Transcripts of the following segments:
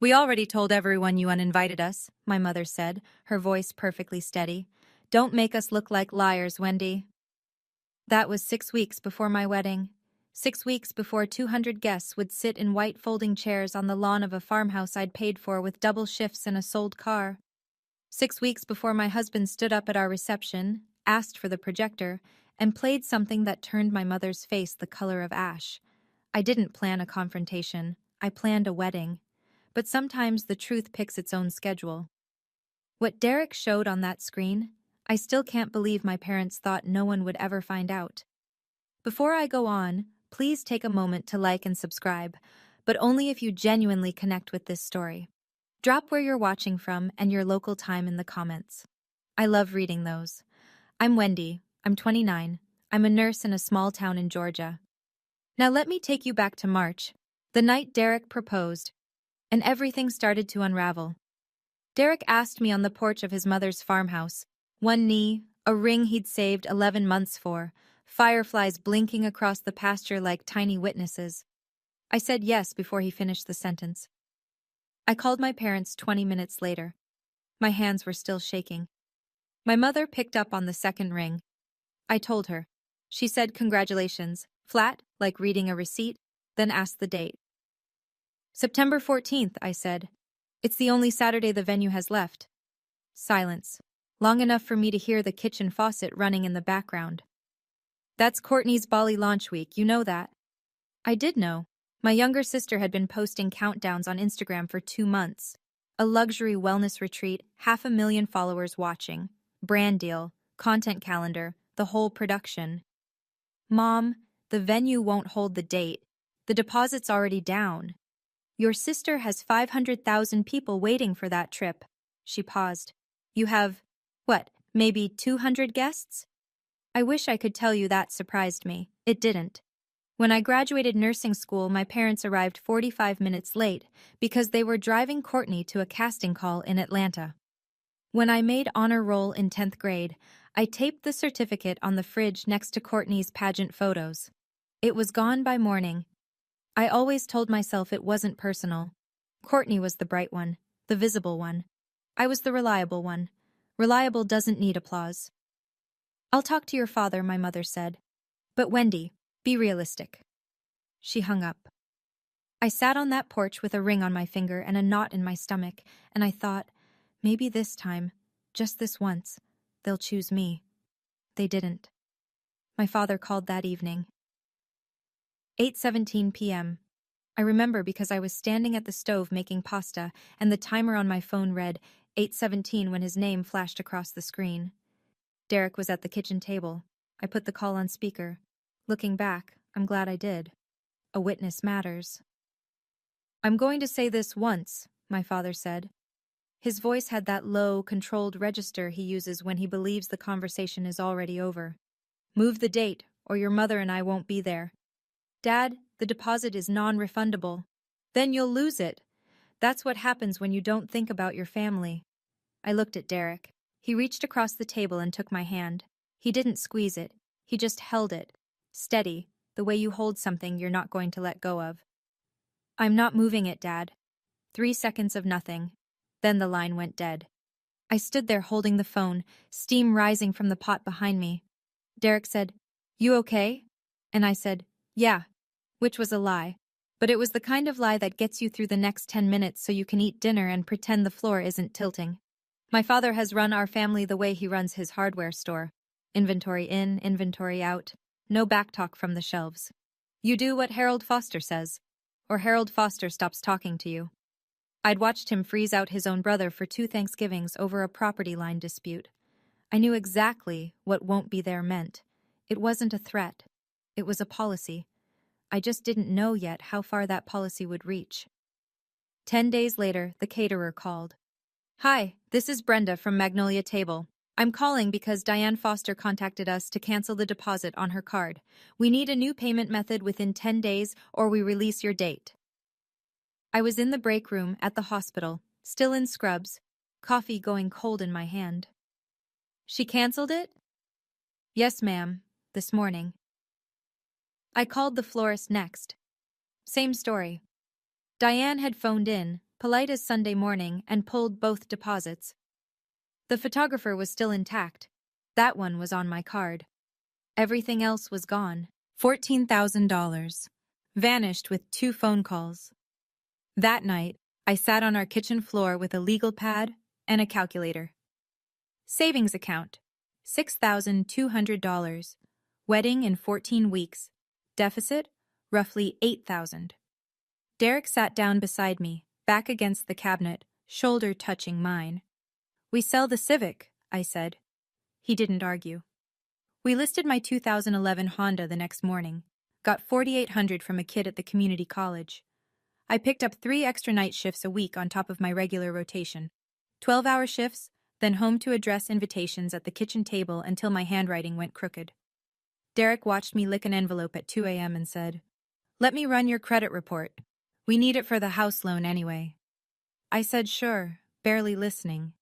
We already told everyone you uninvited us, my mother said, her voice perfectly steady. Don't make us look like liars, Wendy. That was 6 weeks before my wedding. 6 weeks before 200 guests would sit in white folding chairs on the lawn of a farmhouse I'd paid for with double shifts and a sold car. 6 weeks before my husband stood up at our reception, asked for the projector, and played something that turned my mother's face the color of ash. I didn't plan a confrontation. I planned a wedding. But sometimes the truth picks its own schedule. What Derek showed on that screen, I still can't believe my parents thought no one would ever find out. Before I go on, please take a moment to like and subscribe, but only if you genuinely connect with this story. Drop where you're watching from and your local time in the comments. I love reading those. I'm Wendy. I'm 29. I'm a nurse in a small town in Georgia. Now let me take you back to March, the night Derek proposed, and everything started to unravel. Derek asked me on the porch of his mother's farmhouse, one knee, a ring he'd saved 11 months for, fireflies blinking across the pasture like tiny witnesses. I said yes before he finished the sentence. I called my parents 20 minutes later. My hands were still shaking. My mother picked up on the second ring. I told her. She said congratulations, flat, like reading a receipt, then asked the date. September 14th, I said. It's the only Saturday the venue has left. Silence. Long enough for me to hear the kitchen faucet running in the background. That's Courtney's Bali launch week, you know that. I did know. My younger sister had been posting countdowns on Instagram for 2 months. A luxury wellness retreat, 500,000 followers watching. Brand deal, content calendar, the whole production. Mom, the venue won't hold the date. The deposit's already down. Your sister has 500,000 people waiting for that trip. She paused. You have, what, maybe 200 guests? I wish I could tell you that surprised me. It didn't. When I graduated nursing school, my parents arrived 45 minutes late because they were driving Courtney to a casting call in Atlanta. When I made honor roll in 10th grade, I taped the certificate on the fridge next to Courtney's pageant photos. It was gone by morning. I always told myself it wasn't personal. Courtney was the bright one, the visible one. I was the reliable one. Reliable doesn't need applause. I'll talk to your father, my mother said. But Wendy, be realistic. She hung up. I sat on that porch with a ring on my finger and a knot in my stomach, and I thought, maybe this time, just this once, they'll choose me. They didn't. My father called that evening. 8:17 p.m. I remember because I was standing at the stove making pasta, and the timer on my phone read 8:17 when his name flashed across the screen. Derek was at the kitchen table. I put the call on speaker. Looking back, I'm glad I did. A witness matters. I'm going to say this once, my father said. His voice had that low, controlled register he uses when he believes the conversation is already over. Move the date, or your mother and I won't be there. Dad, the deposit is non-refundable. Then you'll lose it. That's what happens when you don't think about your family. I looked at Derek. He reached across the table and took my hand. He didn't squeeze it. He just held it. Steady, the way you hold something you're not going to let go of. I'm not moving it, Dad. 3 seconds of nothing. Then the line went dead. I stood there holding the phone, steam rising from the pot behind me. Derek said, "You okay?" And I said, "Yeah," which was a lie. But it was the kind of lie that gets you through the next 10 minutes so you can eat dinner and pretend the floor isn't tilting. My father has run our family the way he runs his hardware store. Inventory in, inventory out. No backtalk from the shelves. You do what Harold Foster says, or Harold Foster stops talking to you. I'd watched him freeze out his own brother for 2 Thanksgivings over a property line dispute. I knew exactly what won't be there meant. It wasn't a threat. It was a policy. I just didn't know yet how far that policy would reach. 10 days later, the caterer called. "Hi, this is Brenda from Magnolia Table. I'm calling because Diane Foster contacted us to cancel the deposit on her card. We need a new payment method within 10 days or we release your date." I was in the break room at the hospital, still in scrubs, coffee going cold in my hand. "She canceled it?" "Yes, ma'am, this morning." I called the florist next. Same story. Diane had phoned in, polite as Sunday morning, and pulled both deposits. The photographer was still intact. That one was on my card. Everything else was gone. $14,000. Vanished with 2 phone calls. That night, I sat on our kitchen floor with a legal pad and a calculator. Savings account, $6,200. Wedding in 14 weeks. Deficit, roughly $8,000. Derek sat down beside me, back against the cabinet, shoulder touching mine. "We sell the Civic," I said. He didn't argue. We listed my 2011 Honda the next morning. Got $4,800 from a kid at the community college. I picked up 3 extra night shifts a week on top of my regular rotation. 12-hour shifts, then home to address invitations at the kitchen table until my handwriting went crooked. Derek watched me lick an envelope at 2 a.m. and said, "Let me run your credit report. We need it for the house loan anyway." I said sure, barely listening.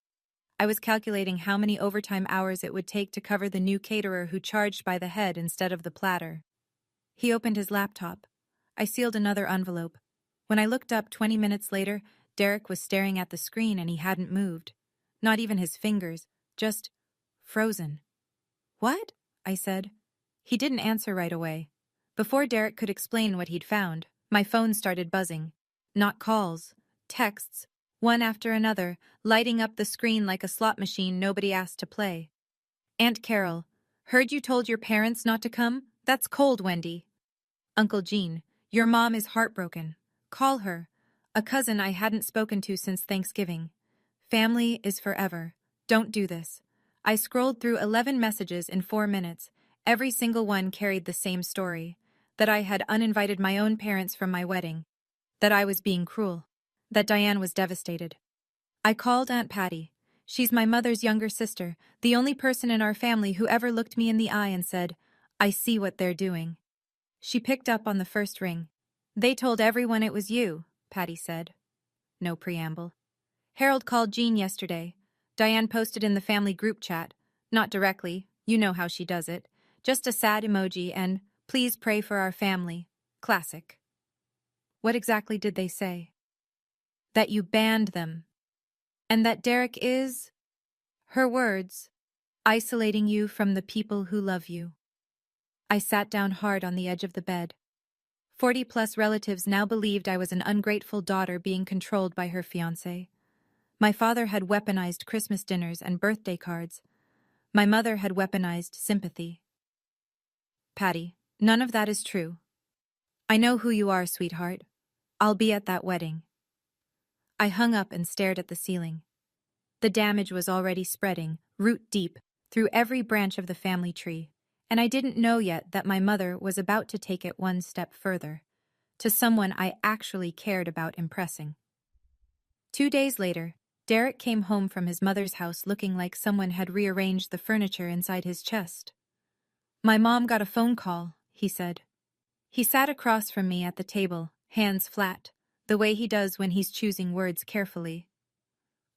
I was calculating how many overtime hours it would take to cover the new caterer who charged by the head instead of the platter. He opened his laptop. I sealed another envelope. When I looked up 20 minutes later, Derek was staring at the screen and he hadn't moved. Not even his fingers, just frozen. "What?" I said. He didn't answer right away. Before Derek could explain what he'd found, my phone started buzzing. Not calls, texts, one after another, lighting up the screen like a slot machine nobody asked to play. "Aunt Carol, heard you told your parents not to come? That's cold, Wendy." "Uncle Gene, your mom is heartbroken. Call her." A cousin I hadn't spoken to since Thanksgiving. "Family is forever. Don't do this." I scrolled through 11 messages in 4 minutes. Every single one carried the same story. That I had uninvited my own parents from my wedding. That I was being cruel. That Diane was devastated. I called Aunt Patty. She's my mother's younger sister, the only person in our family who ever looked me in the eye and said, "I see what they're doing." She picked up on the first ring. "They told everyone it was you," Patty said. No preamble. "Harold called Jean yesterday. Diane posted in the family group chat. Not directly, you know how she does it. Just a sad emoji and, 'Please pray for our family.' Classic." What exactly did they say? "That you banned them. And that Derek is," her words, "isolating you from the people who love you." I sat down hard on the edge of the bed. 40-plus relatives now believed I was an ungrateful daughter being controlled by her fiancé. My father had weaponized Christmas dinners and birthday cards. My mother had weaponized sympathy. "Patty, none of that is true. I know who you are, sweetheart. I'll be at that wedding." I hung up and stared at the ceiling. The damage was already spreading, root deep, through every branch of the family tree, and I didn't know yet that my mother was about to take it one step further, to someone I actually cared about impressing. 2 days later, Derek came home from his mother's house looking like someone had rearranged the furniture inside his chest. "My mom got a phone call," he said. He sat across from me at the table, hands flat, the way he does when he's choosing words carefully.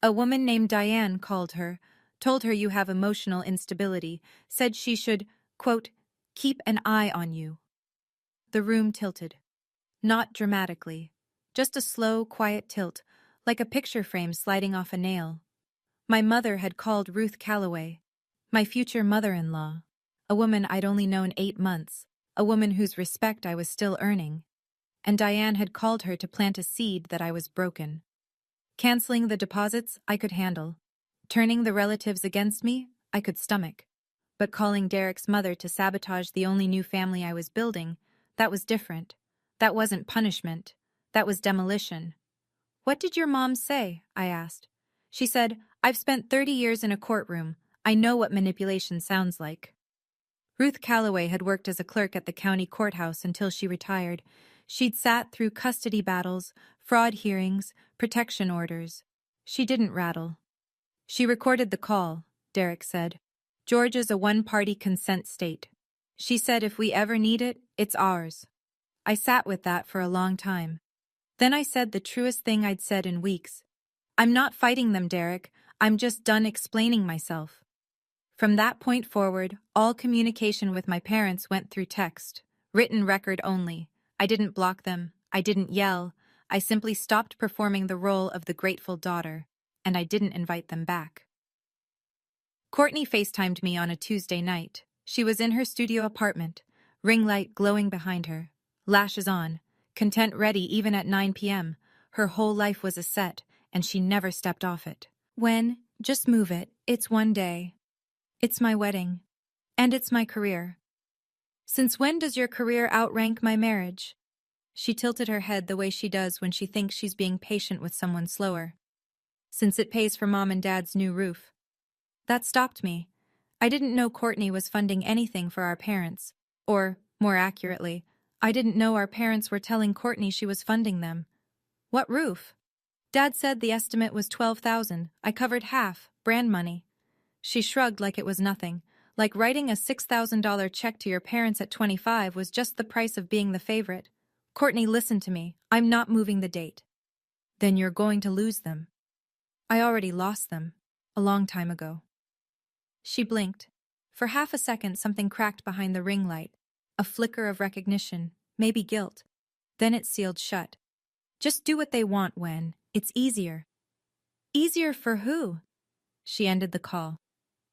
"A woman named Diane called her, told her you have emotional instability, said she should, quote, keep an eye on you." The room tilted. Not dramatically, just a slow, quiet tilt, like a picture frame sliding off a nail. My mother had called Ruth Calloway, my future mother-in-law, a woman I'd only known 8 months, a woman whose respect I was still earning. And Diane had called her to plant a seed that I was broken. Canceling the deposits, I could handle. Turning the relatives against me, I could stomach. But calling Derek's mother to sabotage the only new family I was building, that was different. That wasn't punishment. That was demolition. "What did your mom say?" I asked. She said, "I've spent 30 years in a courtroom. I know what manipulation sounds like." Ruth Calloway had worked as a clerk at the county courthouse until she retired. She'd sat through custody battles, fraud hearings, protection orders. She didn't rattle. "She recorded the call," Derek said. "Georgia's a one-party consent state. She said if we ever need it, it's ours." I sat with that for a long time. Then I said the truest thing I'd said in weeks. "I'm not fighting them, Derek. I'm just done explaining myself." From that point forward, all communication with my parents went through text, written record only. I didn't block them. I didn't yell. I simply stopped performing the role of the grateful daughter, and I didn't invite them back. Courtney FaceTimed me on a Tuesday night. She was in her studio apartment, ring light glowing behind her, lashes on, content ready even at 9 p.m. Her whole life was a set, and she never stepped off it. Just move it. It's one day. It's my wedding. And it's my career. Since when does your career outrank my marriage? She tilted her head the way she does when she thinks she's being patient with someone slower. Since it pays for Mom and Dad's new roof. That stopped me. I didn't know Courtney was funding anything for our parents. Or, more accurately, I didn't know our parents were telling Courtney she was funding them. What roof? Dad said the estimate was $12,000. I covered half, brand money. She shrugged like it was nothing, like writing a $6,000 check to your parents at 25 was just the price of being the favorite. Courtney, listen to me. I'm not moving the date. Then you're going to lose them. I already lost them. A long time ago. She blinked. For half a second something cracked behind the ring light. A flicker of recognition, maybe guilt. Then it sealed shut. Just do what they want when. It's easier. Easier for who? She ended the call.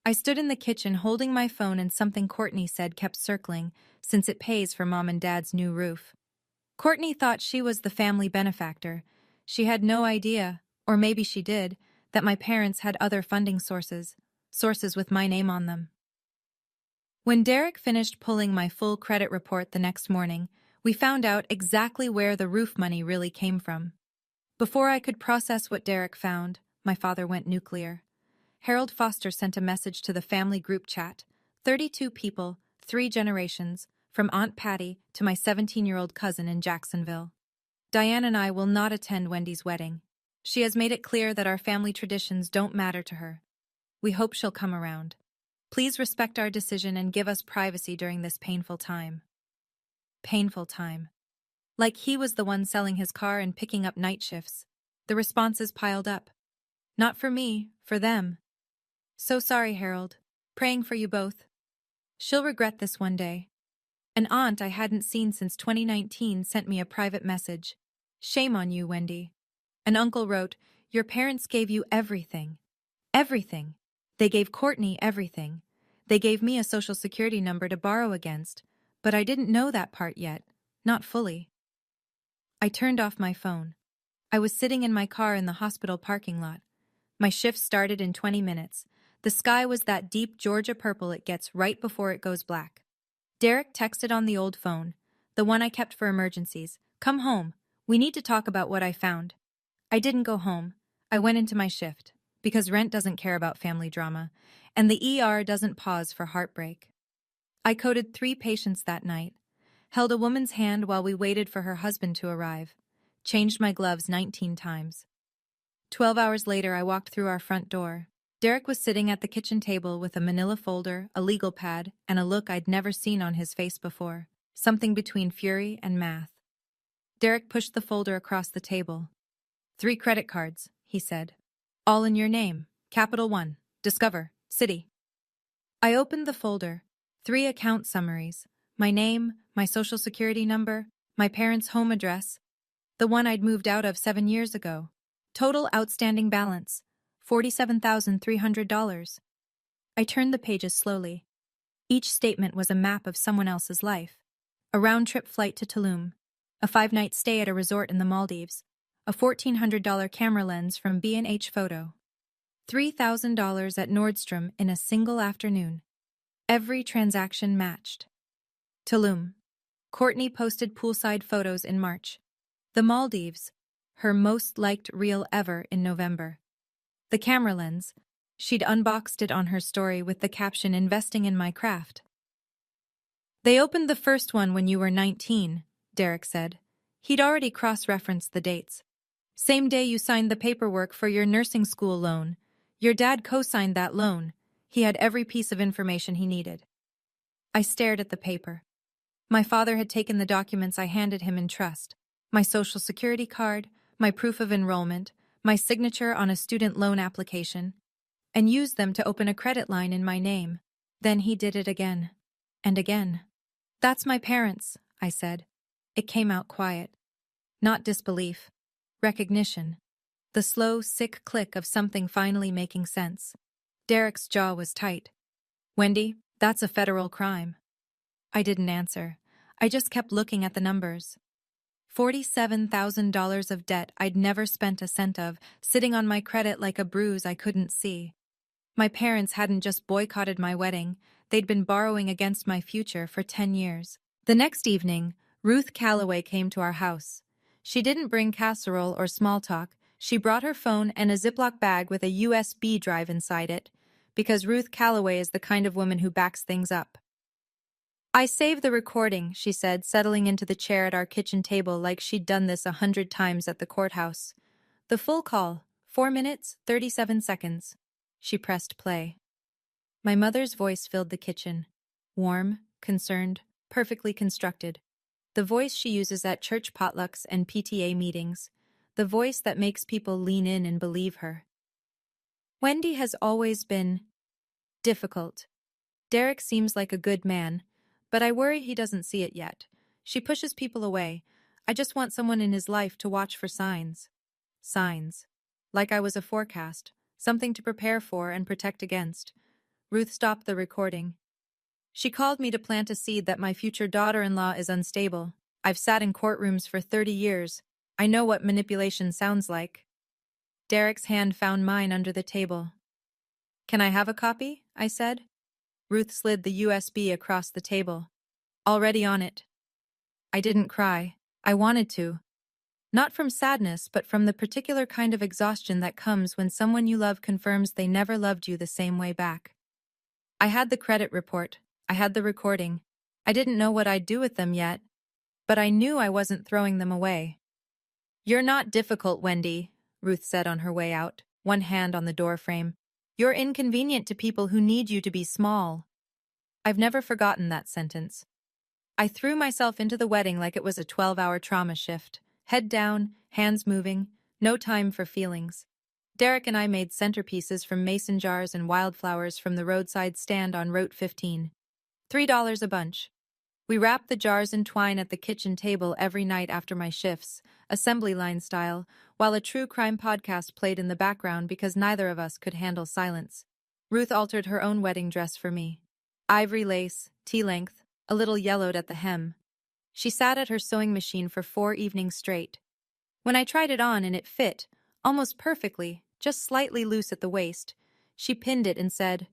I stood in the kitchen holding my phone and something Courtney said kept circling, since it pays for Mom and Dad's new roof. Courtney thought she was the family benefactor. She had no idea, or maybe she did, that my parents had other funding sources with my name on them. When Derek finished pulling my full credit report the next morning, we found out exactly where the roof money really came from. Before I could process what Derek found, my father went nuclear. Harold Foster sent a message to the family group chat. 32 people, 3 generations, from Aunt Patty to my 17-year-old cousin in Jacksonville. Diane and I will not attend Wendy's wedding. She has made it clear that our family traditions don't matter to her. We hope she'll come around. Please respect our decision and give us privacy during this painful time. Painful time. Like he was the one selling his car and picking up night shifts. The responses piled up. Not for me, for them. So sorry, Harold. Praying for you both. She'll regret this one day. An aunt I hadn't seen since 2019 sent me a private message. Shame on you, Wendy. An uncle wrote, your parents gave you everything. Everything. They gave Courtney everything. They gave me a social security number to borrow against, but I didn't know that part yet. Not fully. I turned off my phone. I was sitting in my car in the hospital parking lot. My shift started in 20 minutes. The sky was that deep Georgia purple it gets right before it goes black. Derek texted on the old phone, the one I kept for emergencies. Come home. We need to talk about what I found. I didn't go home. I went into my shift, because rent doesn't care about family drama, and the ER doesn't pause for heartbreak. I coded 3 patients that night, held a woman's hand while we waited for her husband to arrive, changed my gloves 19 times. 12 hours later, I walked through our front door. Derek was sitting at the kitchen table with a manila folder, a legal pad, and a look I'd never seen on his face before, something between fury and math. Derek pushed the folder across the table. 3 credit cards, he said. All in your name. Capital One. Discover. City. I opened the folder. 3 account summaries. My name, my social security number, my parents' home address, the one I'd moved out of 7 years ago. Total outstanding balance, $47,300. I turned the pages slowly. Each statement was a map of someone else's life. A round-trip flight to Tulum, a 5-night stay at a resort in the Maldives, a $1,400 camera lens from B&H Photo, $3,000 at Nordstrom in a single afternoon. Every transaction matched. Tulum. Courtney posted poolside photos in March. The Maldives, her most liked reel ever in November. The camera lens, she'd unboxed it on her story with the caption investing in my craft. They opened the first one when you were 19, Derek said. He'd already cross-referenced the dates. Same day you signed the paperwork for your nursing school loan. Your dad co-signed that loan. He had every piece of information he needed. I stared at the paper. My father had taken the documents I handed him in trust. My social security card, my proof of enrollment, my signature on a student loan application, and used them to open a credit line in my name. Then he did it again. And again. That's my parents, I said. It came out quiet. Not disbelief. Recognition. The slow, sick click of something finally making sense. Derek's jaw was tight. Wendy, that's a federal crime. I didn't answer. I just kept looking at the numbers. $47,000 of debt I'd never spent a cent of, sitting on my credit like a bruise I couldn't see. My parents hadn't just boycotted my wedding, they'd been borrowing against my future for 10 years. The next evening, Ruth Calloway came to our house. She didn't bring casserole or small talk, she brought her phone and a Ziploc bag with a USB drive inside it, because Ruth Calloway is the kind of woman who backs things up. I saved the recording, she said, settling into the chair at our kitchen table like she'd done this 100 times at the courthouse. The full call, 4 minutes, 37 seconds. She pressed play. My mother's voice filled the kitchen. Warm, concerned, perfectly constructed. The voice she uses at church potlucks and PTA meetings. The voice that makes people lean in and believe her. Wendy has always been difficult. Derek seems like a good man, but I worry he doesn't see it yet. She pushes people away. I just want someone in his life to watch for signs. Signs. Like I was a forecast, something to prepare for and protect against. Ruth stopped the recording. She called me to plant a seed that my future daughter-in-law is unstable. I've sat in courtrooms for 30 years. I know what manipulation sounds like. Derek's hand found mine under the table. Can I have a copy? I said. Ruth slid the USB across the table. Already on it. I didn't cry. I wanted to. Not from sadness, but from the particular kind of exhaustion that comes when someone you love confirms they never loved you the same way back. I had the credit report. I had the recording. I didn't know what I'd do with them yet, but I knew I wasn't throwing them away. You're not difficult, Wendy, Ruth said on her way out, one hand on the doorframe. You're inconvenient to people who need you to be small. I've never forgotten that sentence. I threw myself into the wedding like it was a 12-hour trauma shift. Head down, hands moving, no time for feelings. Derek and I made centerpieces from mason jars and wildflowers from the roadside stand on Route 15. $3 a bunch. We wrapped the jars in twine at the kitchen table every night after my shifts, assembly line style, while a true crime podcast played in the background because neither of us could handle silence. Ruth altered her own wedding dress for me. Ivory lace, tea-length, a little yellowed at the hem. She sat at her sewing machine for 4 evenings straight. When I tried it on and it fit, almost perfectly, just slightly loose at the waist, she pinned it and said,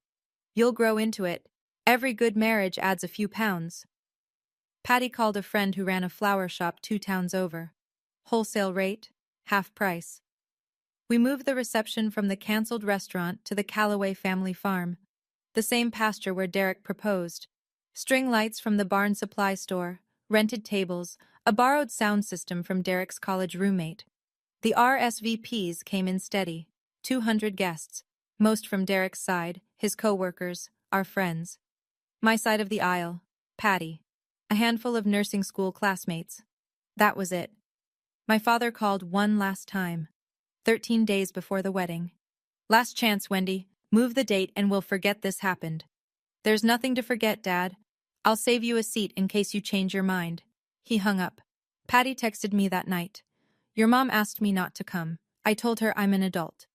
"You'll grow into it. Every good marriage adds a few pounds." Patty called a friend who ran a flower shop 2 towns over. Wholesale rate, half price. We moved the reception from the canceled restaurant to the Calloway family farm, the same pasture where Derek proposed. String lights from the barn supply store, rented tables, a borrowed sound system from Derek's college roommate. The RSVPs came in steady, 200 guests, most from Derek's side, his co-workers, our friends. My side of the aisle, Patty. A handful of nursing school classmates. That was it. My father called one last time, 13 days before the wedding. "Last chance, Wendy. Move the date and we'll forget this happened." "There's nothing to forget, Dad. I'll save you a seat in case you change your mind." He hung up. Patty texted me that night. "Your mom asked me not to come. I told her I'm an adult."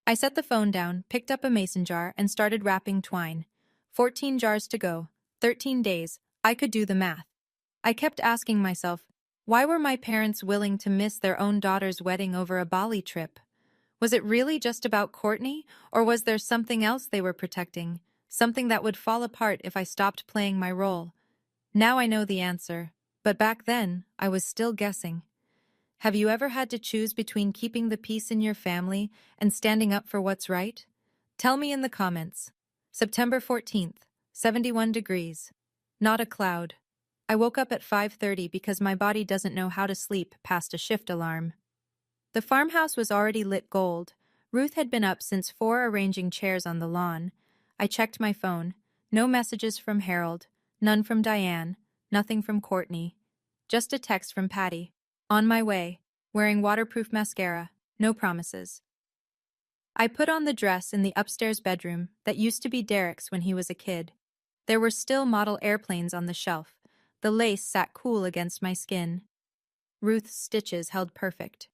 I set the phone down, picked up a mason jar, and started wrapping twine. 14 jars to go, 13 days. I could do the math. I kept asking myself, why were my parents willing to miss their own daughter's wedding over a Bali trip? Was it really just about Courtney, or was there something else they were protecting, something that would fall apart if I stopped playing my role? Now I know the answer, but back then, I was still guessing. Have you ever had to choose between keeping the peace in your family and standing up for what's right? Tell me in the comments. September 14th, 71 degrees. Not a cloud. I woke up at 5:30 because my body doesn't know how to sleep past a shift alarm. The farmhouse was already lit gold. Ruth had been up since 4 arranging chairs on the lawn. I checked my phone. No messages from Harold, none from Diane, nothing from Courtney. Just a text from Patty. On my way, wearing waterproof mascara, no promises. I put on the dress in the upstairs bedroom that used to be Derek's when he was a kid. There were still model airplanes on the shelf. The lace sat cool against my skin. Ruth's stitches held perfect.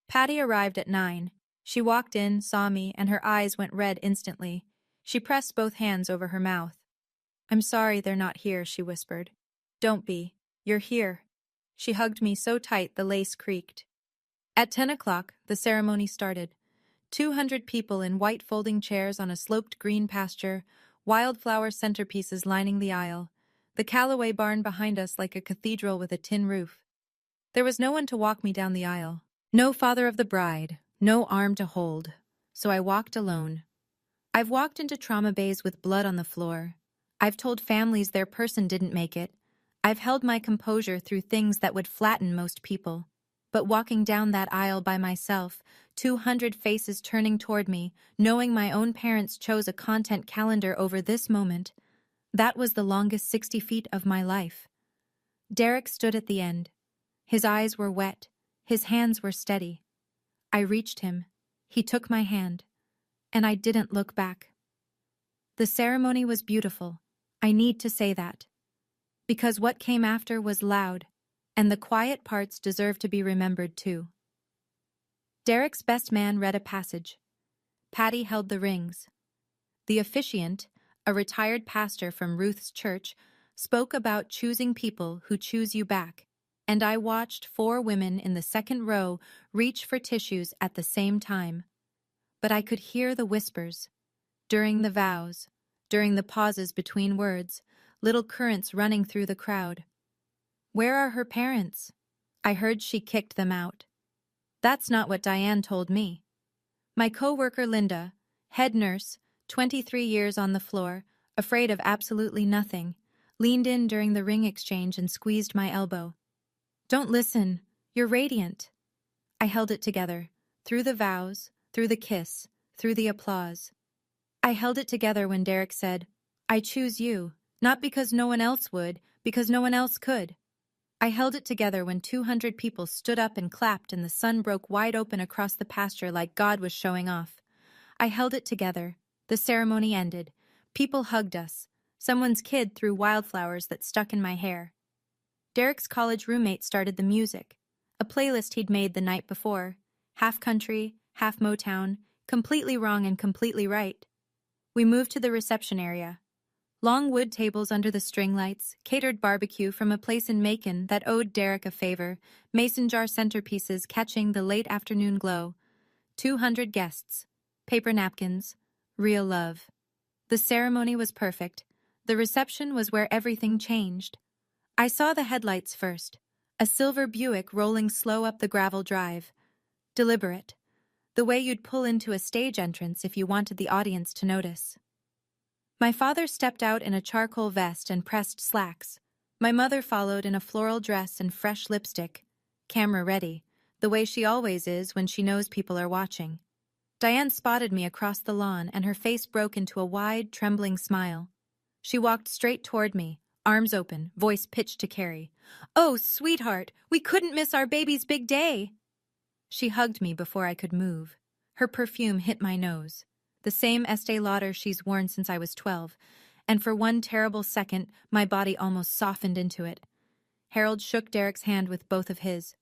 Patty arrived at 9. She walked in, saw me, and her eyes went red instantly. She pressed both hands over her mouth. "I'm sorry they're not here," she whispered. "Don't be. You're here." She hugged me so tight the lace creaked. At 10 o'clock, the ceremony started. 200 people in white folding chairs on a sloped green pasture, wildflower centerpieces lining the aisle, the Callaway barn behind us like a cathedral with a tin roof. There was no one to walk me down the aisle. No father of the bride, no arm to hold. So I walked alone. I've walked into trauma bays with blood on the floor. I've told families their person didn't make it. I've held my composure through things that would flatten most people. But walking down that aisle by myself, 200 faces turning toward me, knowing my own parents chose a content calendar over this moment, that was the longest 60 feet of my life. Derek stood at the end. His eyes were wet. His hands were steady. I reached him. He took my hand. And I didn't look back. The ceremony was beautiful. I need to say that. Because what came after was loud, and the quiet parts deserve to be remembered too. Derek's best man read a passage. Patty held the rings. The officiant, a retired pastor from Ruth's church, spoke about choosing people who choose you back, and I watched 4 women in the second row reach for tissues at the same time. But I could hear the whispers. During the vows, during the pauses between words, little currents running through the crowd. "Where are her parents?" I heard she kicked them out. That's not what Diane told me. My co-worker Linda, head nurse, 23 years on the floor, afraid of absolutely nothing, leaned in during the ring exchange and squeezed my elbow. "Don't listen. You're radiant." I held it together, through the vows, through the kiss, through the applause. I held it together when Derek said, "I choose you, not because no one else would, because no one else could." I held it together when 200 people stood up and clapped and the sun broke wide open across the pasture like God was showing off. I held it together. The ceremony ended. People hugged us. Someone's kid threw wildflowers that stuck in my hair. Derek's college roommate started the music, a playlist he'd made the night before, half country, half Motown, completely wrong and completely right. We moved to the reception area. Long wood tables under the string lights, catered barbecue from a place in Macon that owed Derek a favor, mason jar centerpieces catching the late afternoon glow. 200 guests, paper napkins, real love. The ceremony was perfect. The reception was where everything changed. I saw the headlights first, a silver Buick rolling slow up the gravel drive. Deliberate. The way you'd pull into a stage entrance if you wanted the audience to notice. My father stepped out in a charcoal vest and pressed slacks. My mother followed in a floral dress and fresh lipstick, camera ready, the way she always is when she knows people are watching. Diane spotted me across the lawn and her face broke into a wide, trembling smile. She walked straight toward me, arms open, voice pitched to Carrie. "Oh, sweetheart, we couldn't miss our baby's big day." She hugged me before I could move. Her perfume hit my nose. The same Estee Lauder she's worn since I was 12, and for one terrible second, my body almost softened into it. Harold shook Derek's hand with both of his.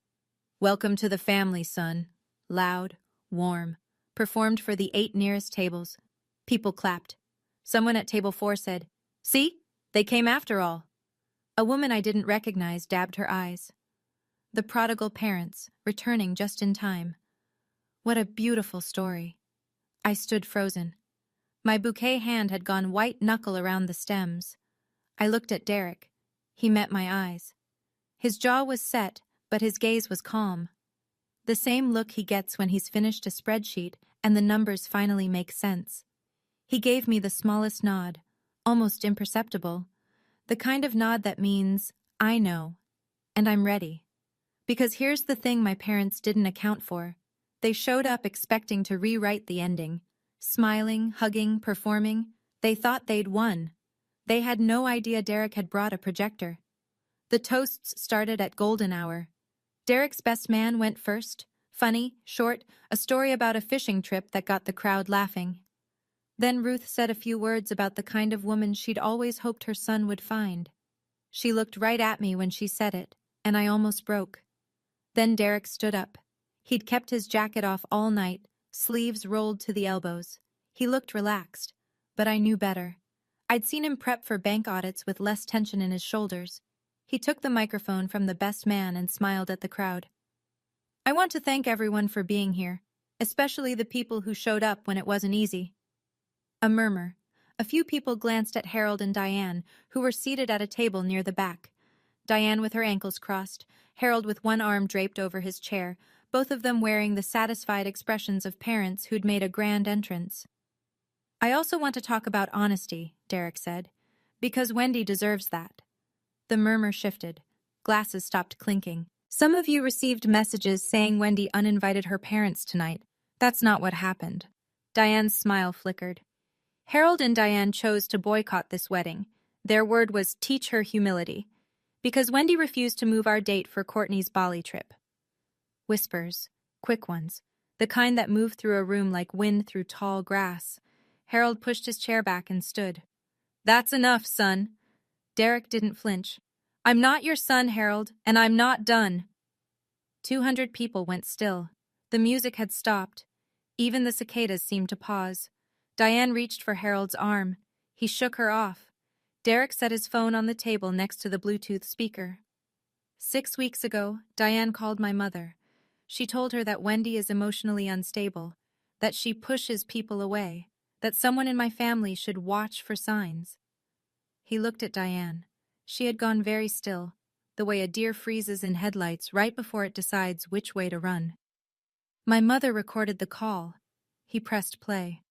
"Welcome to the family, son." Loud, warm, performed for the 8 nearest tables. People clapped. Someone at table 4 said, "See? They came after all." A woman I didn't recognize dabbed her eyes. The prodigal parents, returning just in time. What a beautiful story. I stood frozen. My bouquet hand had gone white knuckle around the stems. I looked at Derek. He met my eyes. His jaw was set, but his gaze was calm. The same look he gets when he's finished a spreadsheet and the numbers finally make sense. He gave me the smallest nod, almost imperceptible, the kind of nod that means, I know, and I'm ready. Because here's the thing my parents didn't account for. They showed up expecting to rewrite the ending. Smiling, hugging, performing. They thought they'd won. They had no idea Derek had brought a projector. The toasts started at golden hour. Derek's best man went first. Funny, short, a story about a fishing trip that got the crowd laughing. Then Ruth said a few words about the kind of woman she'd always hoped her son would find. She looked right at me when she said it, and I almost broke. Then Derek stood up. He'd kept his jacket off all night, sleeves rolled to the elbows. He looked relaxed, but I knew better. I'd seen him prep for bank audits with less tension in his shoulders. He took the microphone from the best man and smiled at the crowd. I want to thank everyone for being here, especially the people who showed up when it wasn't easy. A murmur. A few people glanced at Harold and Diane, who were seated at a table near the back. Diane with her ankles crossed, Harold with one arm draped over his chair, both of them wearing the satisfied expressions of parents who'd made a grand entrance. I also want to talk about honesty, Derek said, because Wendy deserves that. The murmur shifted. Glasses stopped clinking. Some of you received messages saying Wendy uninvited her parents tonight. That's not what happened. Diane's smile flickered. Harold and Diane chose to boycott this wedding. Their word was teach her humility, because Wendy refused to move our date for Courtney's Bali trip. Whispers, quick ones, the kind that moved through a room like wind through tall grass. Harold pushed his chair back and stood. That's enough, son. Derek didn't flinch. I'm not your son, Harold, and I'm not done. 200 people went still. The music had stopped. Even the cicadas seemed to pause. Diane reached for Harold's arm. He shook her off. Derek set his phone on the table next to the Bluetooth speaker. 6 weeks ago, Diane called my mother. She told her that Wendy is emotionally unstable, that she pushes people away, that someone in my family should watch for signs. He looked at Diane. She had gone very still, the way a deer freezes in headlights right before it decides which way to run. My mother recorded the call. He pressed play.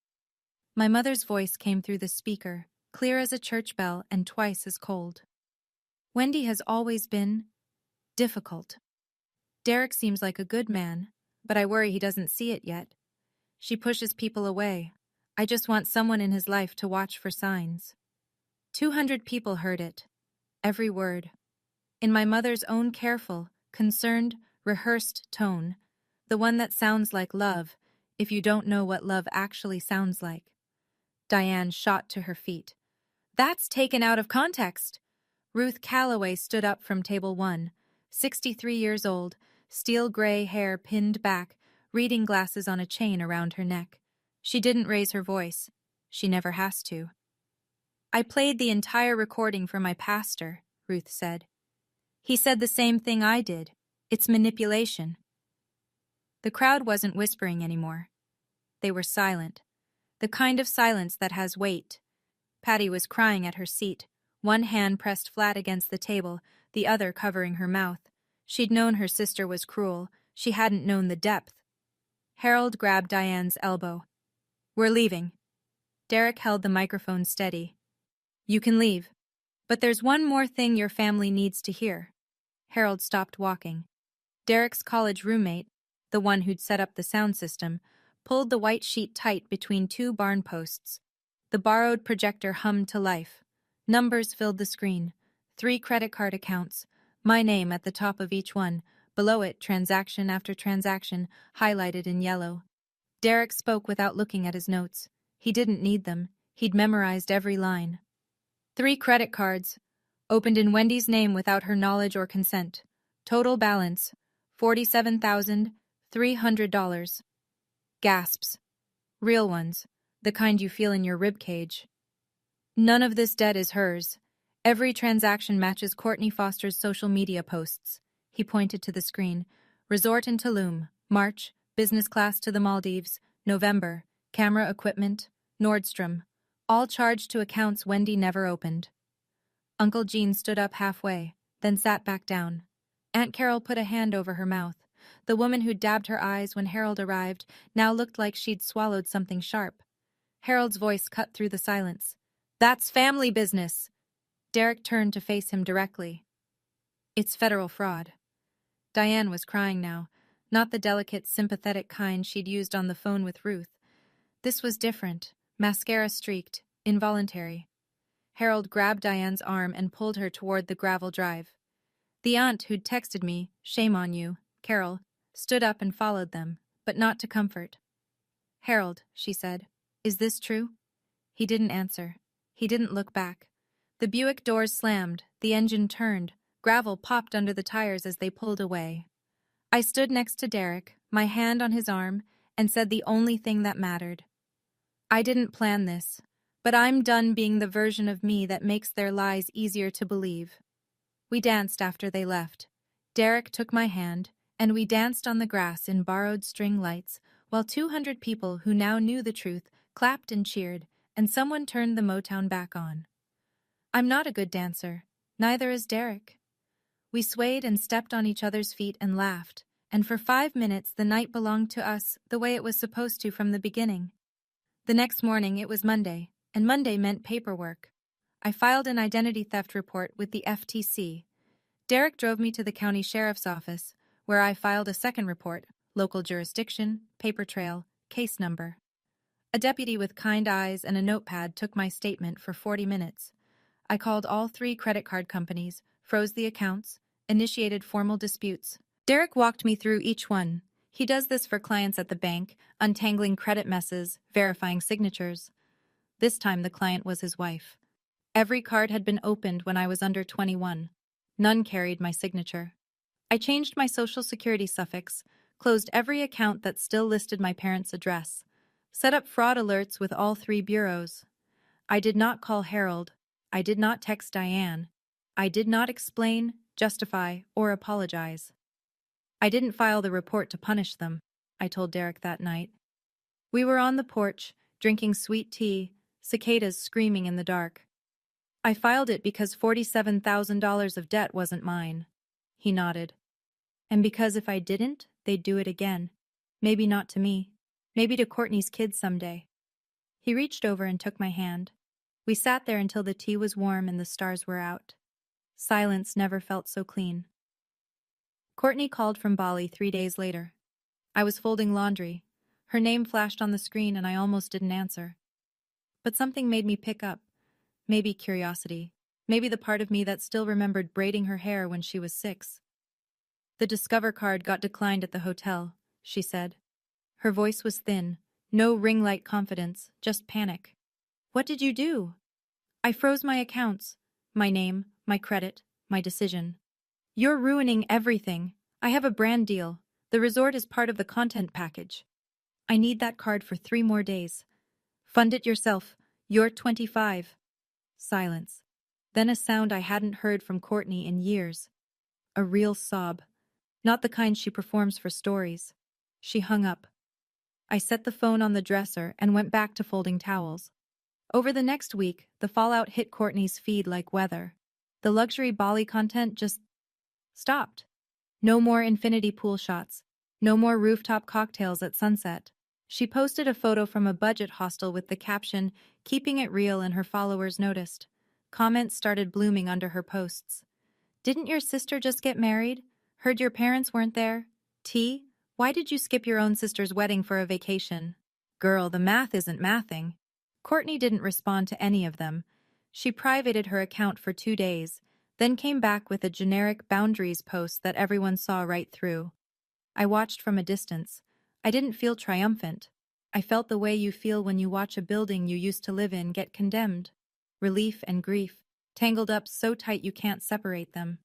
My mother's voice came through the speaker, clear as a church bell and twice as cold. Wendy has always been difficult. Derek seems like a good man, but I worry he doesn't see it yet. She pushes people away. I just want someone in his life to watch for signs. 200 people heard it. Every word. In my mother's own careful, concerned, rehearsed tone, the one that sounds like love, if you don't know what love actually sounds like. Diane shot to her feet. That's taken out of context. Ruth Calloway stood up from table 1, 63 years old, steel gray hair pinned back, reading glasses on a chain around her neck. She didn't raise her voice. She never has to. I played the entire recording for my pastor, Ruth said. He said the same thing I did. It's manipulation. The crowd wasn't whispering anymore. They were silent. The kind of silence that has weight. Patty was crying at her seat, one hand pressed flat against the table, the other covering her mouth. She'd known her sister was cruel. She hadn't known the depth. Harold grabbed Diane's elbow. We're leaving. Derek held the microphone steady. You can leave. But there's one more thing your family needs to hear. Harold stopped walking. Derek's college roommate, the one who'd set up the sound system, pulled the white sheet tight between two barn posts. The borrowed projector hummed to life. Numbers filled the screen. 3 credit card accounts. My name at the top of each one. Below it, transaction after transaction, highlighted in yellow. Derek spoke without looking at his notes. He didn't need them. He'd memorized every line. 3 credit cards. Opened in Wendy's name without her knowledge or consent. Total balance, $47,300. Gasps. Real ones, the kind you feel in your ribcage. None of this debt is hers. Every transaction matches Courtney Foster's social media posts. He pointed to the screen. Resort in Tulum, March, business class to the Maldives, November, camera equipment, Nordstrom. All charged to accounts Wendy never opened. Uncle Gene stood up halfway, then sat back down. Aunt Carol put a hand over her mouth. The woman who dabbed her eyes when Harold arrived now looked like she'd swallowed something sharp. Harold's voice cut through the silence. That's family business. Derek turned to face him directly. It's federal fraud. Diane was crying now, not the delicate, sympathetic kind she'd used on the phone with Ruth. This was different, mascara-streaked, involuntary. Harold grabbed Diane's arm and pulled her toward the gravel drive. The aunt who'd texted me, shame on you, Carol, stood up and followed them, but not to comfort. Harold, she said, is this true? He didn't answer. He didn't look back. The Buick doors slammed, the engine turned, gravel popped under the tires as they pulled away. I stood next to Derek, my hand on his arm, and said the only thing that mattered. I didn't plan this, but I'm done being the version of me that makes their lies easier to believe. We danced after they left. Derek took my hand, and we danced on the grass in borrowed string lights, while 200 people who now knew the truth clapped and cheered, and someone turned the Motown back on. I'm not a good dancer. Neither is Derek. We swayed and stepped on each other's feet and laughed, and for 5 minutes the night belonged to us the way it was supposed to from the beginning. The next morning it was Monday, and Monday meant paperwork. I filed an identity theft report with the FTC. Derek drove me to the county sheriff's office, where I filed a second report, local jurisdiction, paper trail, case number. A deputy with kind eyes and a notepad took my statement for 40 minutes. I called all 3 credit card companies, froze the accounts, initiated formal disputes. Derek walked me through each one. He does this for clients at the bank, untangling credit messes, verifying signatures. This time the client was his wife. Every card had been opened when I was under 21. None carried my signature. I changed my social security suffix, closed every account that still listed my parents' address, set up fraud alerts with all 3 bureaus. I did not call Harold. I did not text Diane. I did not explain, justify, or apologize. I didn't file the report to punish them, I told Derek that night. We were on the porch, drinking sweet tea, cicadas screaming in the dark. I filed it because $47,000 of debt wasn't mine. He nodded. And because if I didn't, they'd do it again. Maybe not to me. Maybe to Courtney's kids someday. He reached over and took my hand. We sat there until the tea was warm and the stars were out. Silence never felt so clean. Courtney called from Bali 3 days later. I was folding laundry. Her name flashed on the screen and I almost didn't answer. But something made me pick up. Maybe curiosity. Maybe the part of me that still remembered braiding her hair when she was 6. The Discover card got declined at the hotel, she said. Her voice was thin. No ring-light confidence, just panic. What did you do? I froze my accounts. My name, my credit, my decision. You're ruining everything. I have a brand deal. The resort is part of the content package. I need that card for 3 more days. Fund it yourself. You're 25. Silence. Then a sound I hadn't heard from Courtney in years. A real sob. Not the kind she performs for stories. She hung up. I set the phone on the dresser and went back to folding towels. Over the next week, the fallout hit Courtney's feed like weather. The luxury Bali content just stopped. No more infinity pool shots. No more rooftop cocktails at sunset. She posted a photo from a budget hostel with the caption, "Keeping it real," and her followers noticed. Comments started blooming under her posts. Didn't your sister just get married? Heard your parents weren't there? T? Why did you skip your own sister's wedding for a vacation? Girl, the math isn't mathing. Courtney didn't respond to any of them. She privated her account for 2 days, then came back with a generic boundaries post that everyone saw right through. I watched from a distance. I didn't feel triumphant. I felt the way you feel when you watch a building you used to live in get condemned. Relief and grief, tangled up so tight you can't separate them.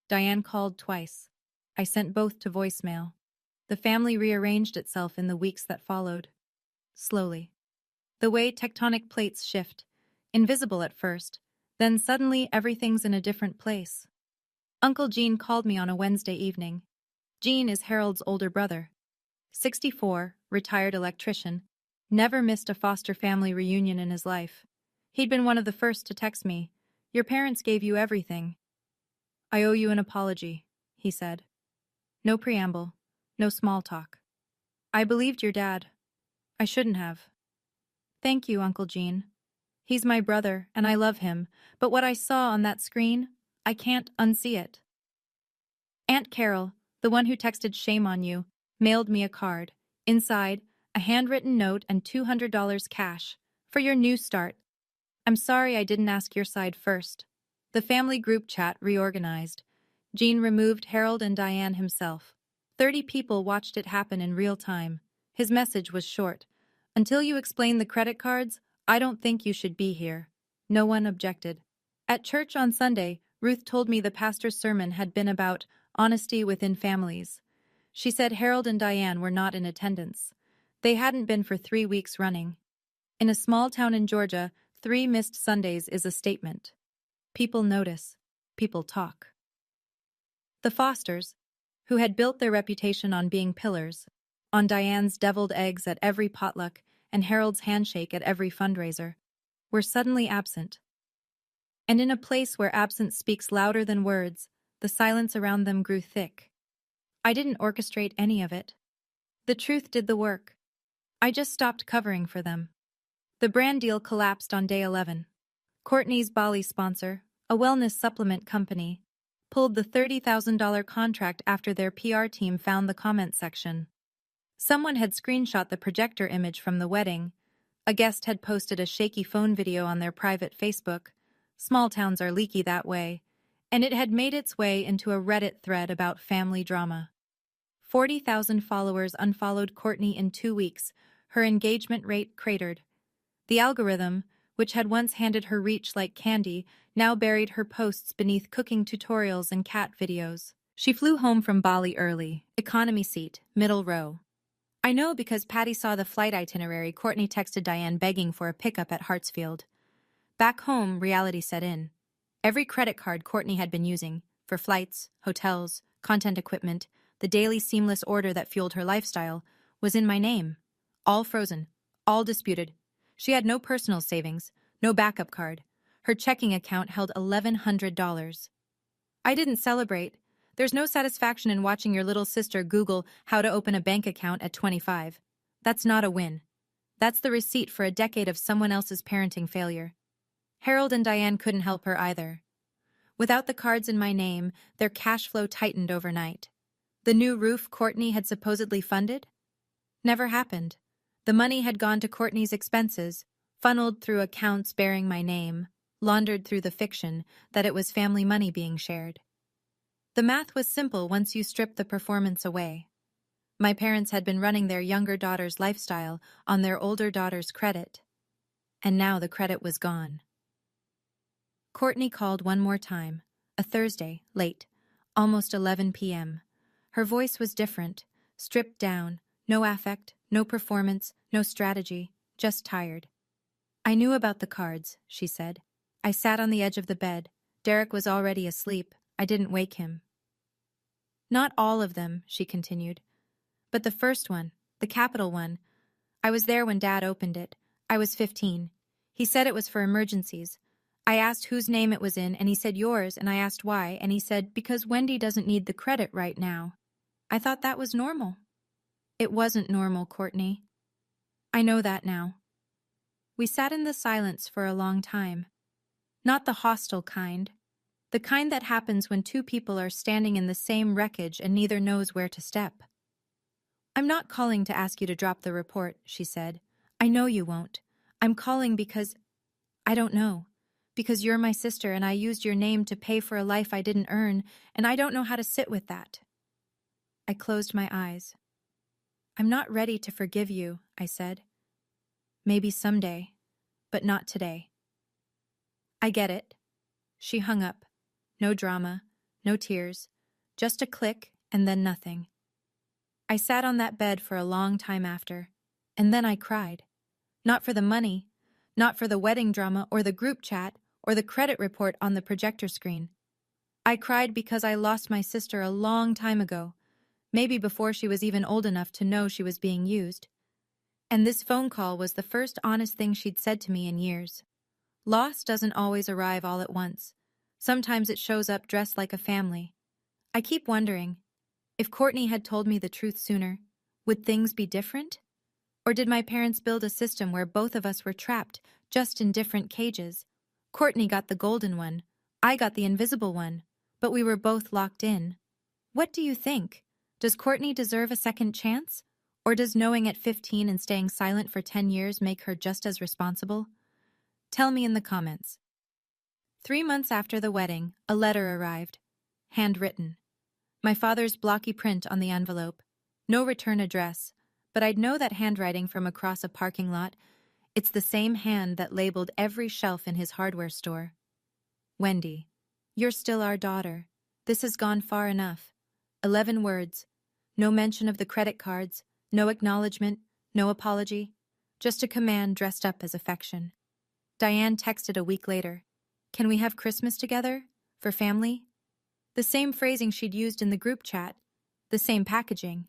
Diane called twice. I sent both to voicemail. The family rearranged itself in the weeks that followed. Slowly. The way tectonic plates shift, invisible at first, then suddenly everything's in a different place. Uncle Gene called me on a Wednesday evening. Gene is Harold's older brother. 64, retired electrician, never missed a foster family reunion in his life. He'd been one of the first to text me. Your parents gave you everything. I owe you an apology, he said. No preamble, no small talk. I believed your dad. I shouldn't have. Thank you, Uncle Gene. He's my brother, and I love him, but what I saw on that screen, I can't unsee it. Aunt Carol, the one who texted shame on you, mailed me a card. Inside, a handwritten note and $200 cash. For your new start. I'm sorry I didn't ask your side first. The family group chat reorganized. Gene removed Harold and Diane himself. 30 people watched it happen in real time. His message was short. Until you explain the credit cards, I don't think you should be here. No one objected. At church on Sunday, Ruth told me the pastor's sermon had been about honesty within families. She said Harold and Diane were not in attendance. They hadn't been for 3 weeks running. In a small town in Georgia, 3 missed Sundays is a statement. People notice. People talk. The Fosters, who had built their reputation on being pillars, on Diane's deviled eggs at every potluck and Harold's handshake at every fundraiser, were suddenly absent. And in a place where absence speaks louder than words, the silence around them grew thick. I didn't orchestrate any of it. The truth did the work. I just stopped covering for them. The brand deal collapsed on day 11. Courtney's Bali sponsor, a wellness supplement company, pulled the $30,000 contract after their PR team found the comment section. Someone had screenshot the projector image from the wedding. A guest had posted a shaky phone video on their private Facebook. Small towns are leaky that way. And it had made its way into a Reddit thread about family drama. 40,000 followers unfollowed Courtney in 2 weeks. Her engagement rate cratered. The algorithm, which had once handed her reach like candy, now buried her posts beneath cooking tutorials and cat videos. She flew home from Bali early, economy seat, middle row. I know because Patty saw the flight itinerary. Courtney texted Diane begging for a pickup at Hartsfield. Back home, reality set in. Every credit card Courtney had been using, for flights, hotels, content equipment, the daily seamless order that fueled her lifestyle, was in my name. All frozen, all disputed. She had no personal savings, no backup card. Her checking account held $1,100. I didn't celebrate. There's no satisfaction in watching your little sister Google how to open a bank account at 25. That's not a win. That's the receipt for a decade of someone else's parenting failure. Harold and Diane couldn't help her either. Without the cards in my name, their cash flow tightened overnight. The new roof Courtney had supposedly funded? Never happened. The money had gone to Courtney's expenses, funneled through accounts bearing my name, laundered through the fiction that it was family money being shared. The math was simple once you stripped the performance away. My parents had been running their younger daughter's lifestyle on their older daughter's credit, and now the credit was gone. Courtney called one more time, a Thursday, late, almost 11 p.m. Her voice was different, stripped down, no affect, no performance, no strategy, just tired. I knew about the cards, she said. I sat on the edge of the bed. Derek was already asleep. I didn't wake him. Not all of them, she continued. But the first one, the capital one. I was there when Dad opened it. I was 15. He said it was for emergencies. I asked whose name it was in, and he said yours, and I asked why, and he said, because Wendy doesn't need the credit right now. I thought that was normal. It wasn't normal, Courtney. I know that now. We sat in the silence for a long time. Not the hostile kind. The kind that happens when two people are standing in the same wreckage and neither knows where to step. I'm not calling to ask you to drop the report, she said. I know you won't. I'm calling because... I don't know. Because you're my sister and I used your name to pay for a life I didn't earn, and I don't know how to sit with that. I closed my eyes. I'm not ready to forgive you, I said. Maybe someday, but not today. I get it. She hung up. No drama, no tears, just a click and then nothing. I sat on that bed for a long time after, and then I cried. Not for the money, not for the wedding drama or the group chat or the credit report on the projector screen. I cried because I lost my sister a long time ago, maybe before she was even old enough to know she was being used. And this phone call was the first honest thing she'd said to me in years. Loss doesn't always arrive all at once. Sometimes it shows up dressed like a family. I keep wondering, if Courtney had told me the truth sooner, would things be different? Or did my parents build a system where both of us were trapped, just in different cages? Courtney got the golden one, I got the invisible one, but we were both locked in. What do you think? Does Courtney deserve a second chance? Or does knowing at 15 and staying silent for 10 years make her just as responsible? Tell me in the comments. 3 months after the wedding, a letter arrived. Handwritten. My father's blocky print on the envelope. No return address, but I'd know that handwriting from across a parking lot. It's the same hand that labeled every shelf in his hardware store. Wendy, you're still our daughter. This has gone far enough. 11 words. No mention of the credit cards, no acknowledgement, no apology, just a command dressed up as affection. Diane texted a week later, "Can we have Christmas together? For family?" The same phrasing she'd used in the group chat, the same packaging.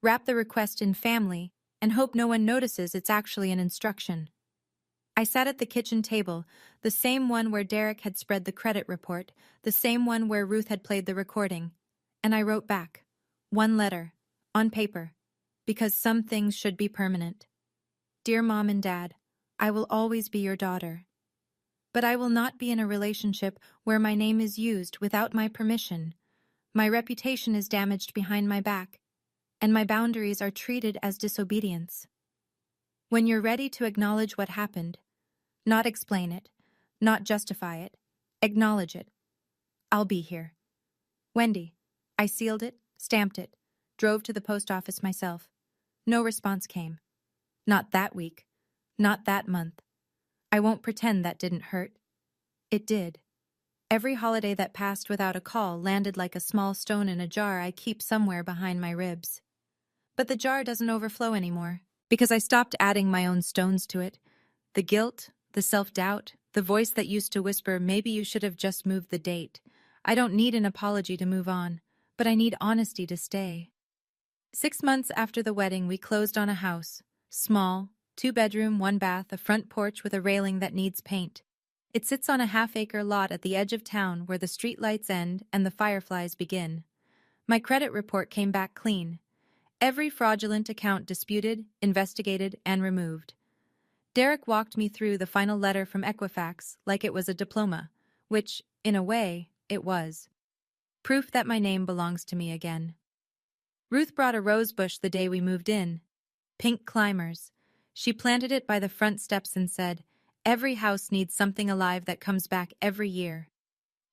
Wrap the request in family and hope no one notices it's actually an instruction. I sat at the kitchen table, the same one where Derek had spread the credit report, the same one where Ruth had played the recording, and I wrote back, one letter, on paper, because some things should be permanent. Dear Mom and Dad, I will always be your daughter. But I will not be in a relationship where my name is used without my permission. My reputation is damaged behind my back, and my boundaries are treated as disobedience. When you're ready to acknowledge what happened, not explain it, not justify it, acknowledge it. I'll be here. Wendy. I sealed it, stamped it, drove to the post office myself. No response came. Not that week. Not that month. I won't pretend that didn't hurt. It did. Every holiday that passed without a call landed like a small stone in a jar I keep somewhere behind my ribs. But the jar doesn't overflow anymore, because I stopped adding my own stones to it. The guilt, the self-doubt, the voice that used to whisper, maybe you should have just moved the date. I don't need an apology to move on, but I need honesty to stay. 6 months after the wedding, we closed on a house. Small, 2-bedroom, 1-bath, a front porch with a railing that needs paint. It sits on a half-acre lot at the edge of town where the streetlights end and the fireflies begin. My credit report came back clean. Every fraudulent account disputed, investigated, and removed. Derek walked me through the final letter from Equifax like it was a diploma, which, in a way, it was. Proof that my name belongs to me again. Ruth brought a rose bush the day we moved in. Pink climbers. She planted it by the front steps and said, "Every house needs something alive that comes back every year."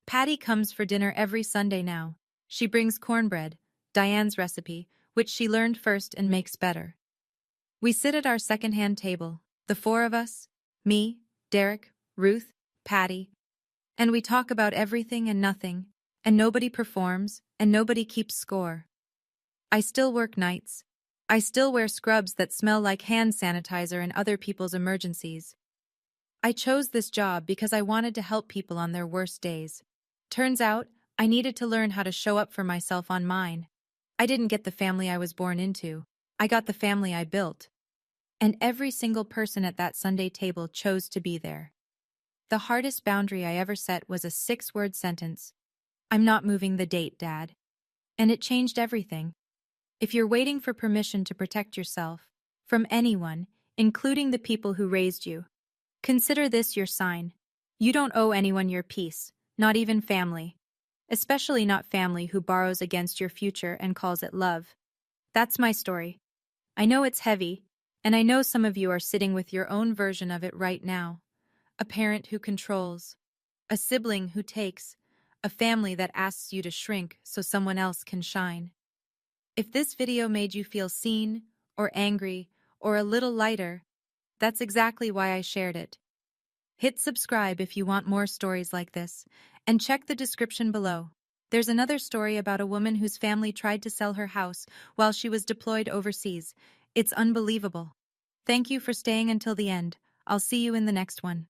Patty comes for dinner every Sunday now. She brings cornbread, Diane's recipe, which she learned first and makes better. We sit at our second-hand table, the 4 of us, me, Derek, Ruth, Patty, and we talk about everything and nothing, and nobody performs, and nobody keeps score. I still work nights. I still wear scrubs that smell like hand sanitizer in other people's emergencies. I chose this job because I wanted to help people on their worst days. Turns out, I needed to learn how to show up for myself on mine. I didn't get the family I was born into. I got the family I built. And every single person at that Sunday table chose to be there. The hardest boundary I ever set was a 6-word sentence. "I'm not moving the date, Dad." And it changed everything. If you're waiting for permission to protect yourself, from anyone, including the people who raised you, consider this your sign. You don't owe anyone your peace, not even family. Especially not family who borrows against your future and calls it love. That's my story. I know it's heavy, and I know some of you are sitting with your own version of it right now. A parent who controls, a sibling who takes, a family that asks you to shrink so someone else can shine. If this video made you feel seen, or angry, or a little lighter, that's exactly why I shared it. Hit subscribe if you want more stories like this, and check the description below. There's another story about a woman whose family tried to sell her house while she was deployed overseas. It's unbelievable. Thank you for staying until the end. I'll see you in the next one.